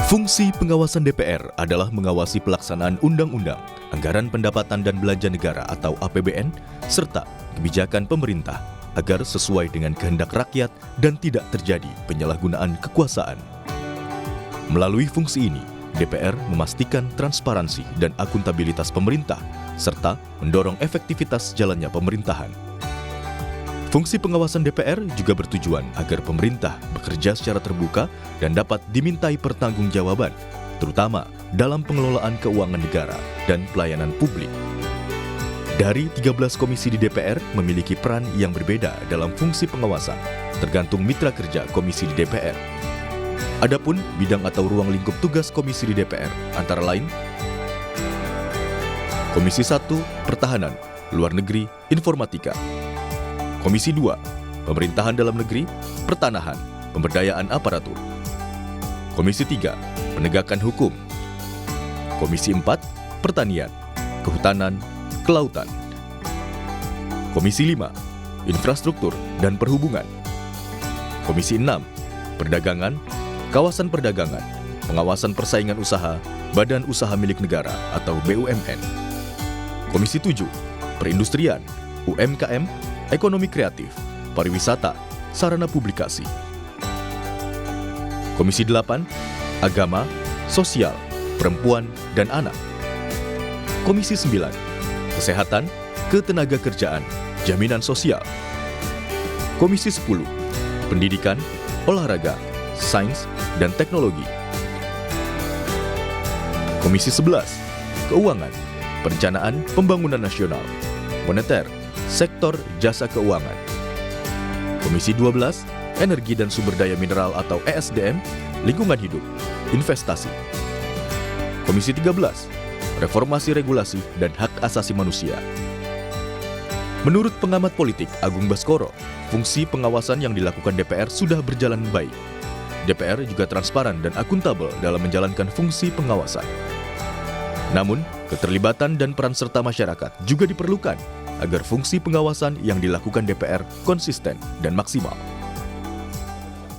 Fungsi pengawasan DPR adalah mengawasi pelaksanaan undang-undang, anggaran pendapatan dan belanja negara atau APBN, serta kebijakan pemerintah agar sesuai dengan kehendak rakyat dan tidak terjadi penyalahgunaan kekuasaan. Melalui fungsi ini, DPR memastikan transparansi dan akuntabilitas pemerintah, serta mendorong efektivitas jalannya pemerintahan. Fungsi pengawasan DPR juga bertujuan agar pemerintah bekerja secara terbuka dan dapat dimintai pertanggungjawaban, terutama dalam pengelolaan keuangan negara dan pelayanan publik. Dari 13 komisi di DPR memiliki peran yang berbeda dalam fungsi pengawasan, tergantung mitra kerja komisi di DPR. Adapun bidang atau ruang lingkup tugas komisi di DPR antara lain Komisi 1, Pertahanan, Luar Negeri, Informatika. Komisi 2, Pemerintahan Dalam Negeri, Pertanahan, Pemberdayaan Aparatur. Komisi 3, Penegakan Hukum. Komisi 4, Pertanian, Kehutanan, Kelautan. Komisi 5, Infrastruktur dan Perhubungan. Komisi 6, Perdagangan, Kawasan Perdagangan, Pengawasan Persaingan Usaha, Badan Usaha Milik Negara atau BUMN. Komisi 7, Perindustrian, UMKM, Ekonomi Kreatif, Pariwisata, Sarana Publikasi. Komisi 8, Agama, Sosial, Perempuan, dan Anak. Komisi 9, Kesehatan, Ketenagakerjaan, Jaminan Sosial. Komisi 10, Pendidikan, Olahraga, Sains, dan Teknologi. Komisi 11, Keuangan, Perencanaan Pembangunan Nasional, Moneter, Sektor Jasa Keuangan. Komisi 12, Energi dan Sumber Daya Mineral atau ESDM, Lingkungan Hidup, Investasi. Komisi 13, Reformasi Regulasi dan Hak Asasi Manusia. Menurut pengamat politik Agung Baskoro, fungsi pengawasan yang dilakukan DPR sudah berjalan baik. DPR juga transparan dan akuntabel dalam menjalankan fungsi pengawasan. Namun, keterlibatan dan peran serta masyarakat juga diperlukan agar fungsi pengawasan yang dilakukan DPR konsisten dan maksimal.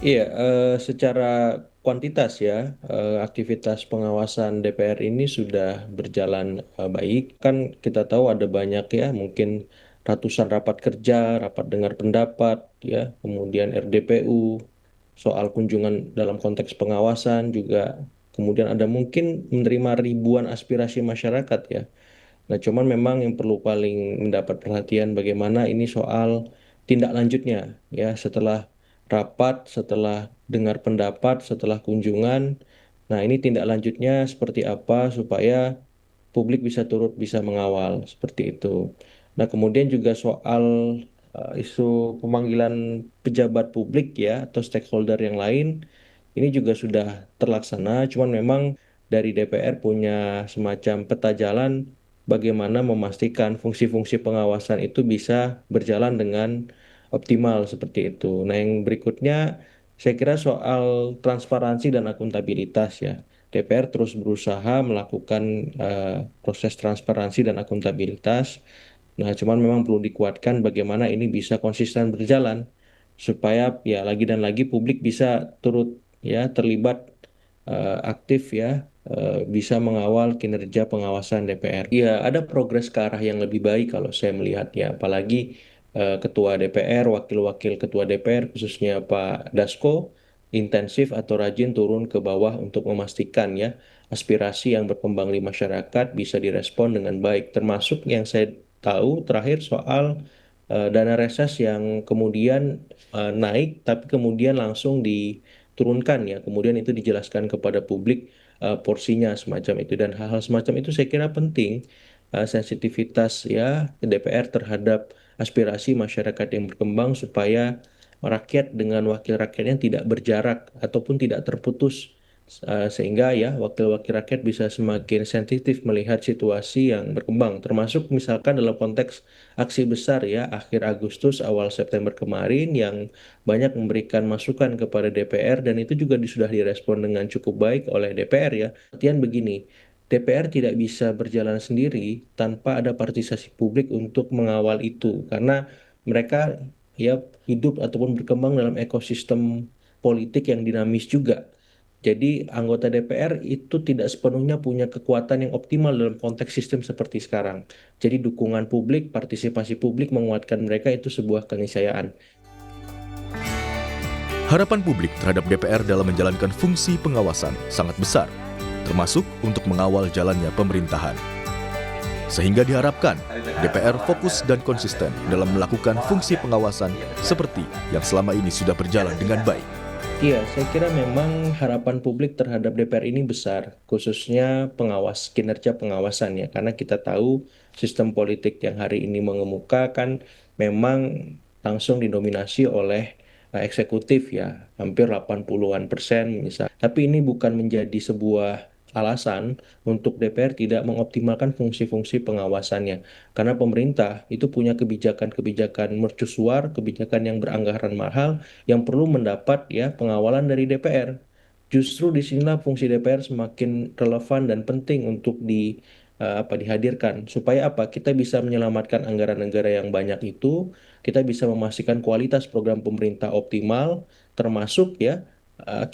Iya, secara kuantitas ya, aktivitas pengawasan DPR ini sudah berjalan baik. Kan kita tahu ada banyak ya, mungkin ratusan rapat kerja, rapat dengar pendapat, ya, kemudian RDPU, soal kunjungan dalam konteks pengawasan juga, kemudian ada mungkin menerima ribuan aspirasi masyarakat ya. Nah, cuman memang yang perlu paling mendapat perhatian bagaimana ini soal tindak lanjutnya ya setelah rapat, setelah dengar pendapat, setelah kunjungan. Nah, ini tindak lanjutnya seperti apa supaya publik bisa turut bisa mengawal seperti itu. Nah, kemudian juga soal isu pemanggilan pejabat publik ya atau stakeholder yang lain ini juga sudah terlaksana, cuman memang dari DPR punya semacam peta jalan bagaimana memastikan fungsi-fungsi pengawasan itu bisa berjalan dengan optimal seperti itu. Nah, yang berikutnya saya kira soal transparansi dan akuntabilitas ya. DPR terus berusaha melakukan proses transparansi dan akuntabilitas. Nah, cuman memang perlu dikuatkan bagaimana ini bisa konsisten berjalan supaya ya lagi dan lagi publik bisa turut ya terlibat aktif ya bisa mengawal kinerja pengawasan DPR. Ya, ada progres ke arah yang lebih baik kalau saya melihat ya, apalagi Ketua DPR, wakil-wakil Ketua DPR khususnya Pak Dasko intensif atau rajin turun ke bawah untuk memastikan ya aspirasi yang berkembang di masyarakat bisa direspon dengan baik, termasuk yang saya tahu terakhir soal dana reses yang kemudian naik tapi kemudian langsung diturunkan ya. Kemudian itu dijelaskan kepada publik porsinya semacam itu dan hal-hal semacam itu saya kira penting sensitivitas ya DPR terhadap aspirasi masyarakat yang berkembang supaya rakyat dengan wakil rakyatnya tidak berjarak ataupun tidak terputus sehingga ya wakil-wakil rakyat bisa semakin sensitif melihat situasi yang berkembang termasuk misalkan dalam konteks aksi besar ya akhir Agustus awal September kemarin yang banyak memberikan masukan kepada DPR dan itu juga sudah direspon dengan cukup baik oleh DPR ya. Artian begini, DPR tidak bisa berjalan sendiri tanpa ada partisipasi publik untuk mengawal itu karena mereka ya hidup ataupun berkembang dalam ekosistem politik yang dinamis juga. Jadi anggota DPR itu tidak sepenuhnya punya kekuatan yang optimal dalam konteks sistem seperti sekarang. Jadi dukungan publik, partisipasi publik menguatkan mereka itu sebuah keniscayaan. Harapan publik terhadap DPR dalam menjalankan fungsi pengawasan sangat besar, termasuk untuk mengawal jalannya pemerintahan. Sehingga diharapkan DPR fokus dan konsisten dalam melakukan fungsi pengawasan seperti yang selama ini sudah berjalan dengan baik. Iya, saya kira memang harapan publik terhadap DPR ini besar, khususnya kinerja pengawasan ya, karena kita tahu sistem politik yang hari ini mengemuka kan memang langsung didominasi oleh eksekutif ya, hampir 80-an% misal. Tapi ini bukan menjadi sebuah alasan untuk DPR tidak mengoptimalkan fungsi-fungsi pengawasannya, karena pemerintah itu punya kebijakan-kebijakan mercusuar, kebijakan yang beranggaran mahal, yang perlu mendapat ya pengawalan dari DPR. Justru disinilah fungsi DPR semakin relevan dan penting untuk dihadirkan supaya apa? Kita bisa menyelamatkan anggaran negara yang banyak itu, kita bisa memastikan kualitas program pemerintah optimal, termasuk ya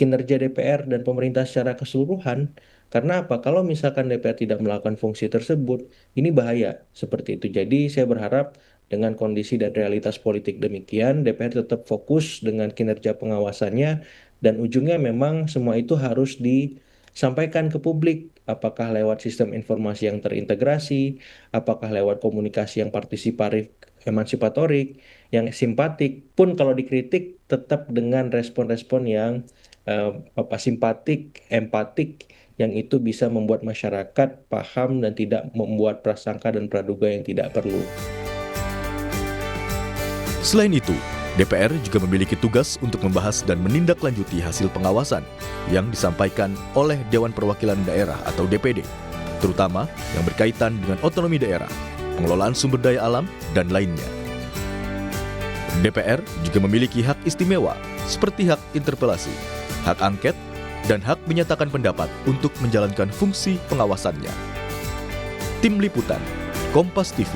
kinerja DPR dan pemerintah secara keseluruhan. Karena apa? Kalau misalkan DPR tidak melakukan fungsi tersebut, ini bahaya seperti itu. Jadi saya berharap dengan kondisi dan realitas politik demikian, DPR tetap fokus dengan kinerja pengawasannya, dan ujungnya memang semua itu harus disampaikan ke publik, apakah lewat sistem informasi yang terintegrasi, apakah lewat komunikasi yang partisipatif, emansipatorik, yang simpatik, pun kalau dikritik tetap dengan respon-respon yang simpatik, empatik, yang itu bisa membuat masyarakat paham dan tidak membuat prasangka dan praduga yang tidak perlu. Selain itu, DPR juga memiliki tugas untuk membahas dan menindaklanjuti hasil pengawasan yang disampaikan oleh Dewan Perwakilan Daerah atau DPD, terutama yang berkaitan dengan otonomi daerah, pengelolaan sumber daya alam, dan lainnya. DPR juga memiliki hak istimewa seperti hak interpelasi, hak angket, dan hak menyatakan pendapat untuk menjalankan fungsi pengawasannya. Tim Liputan, Kompas TV.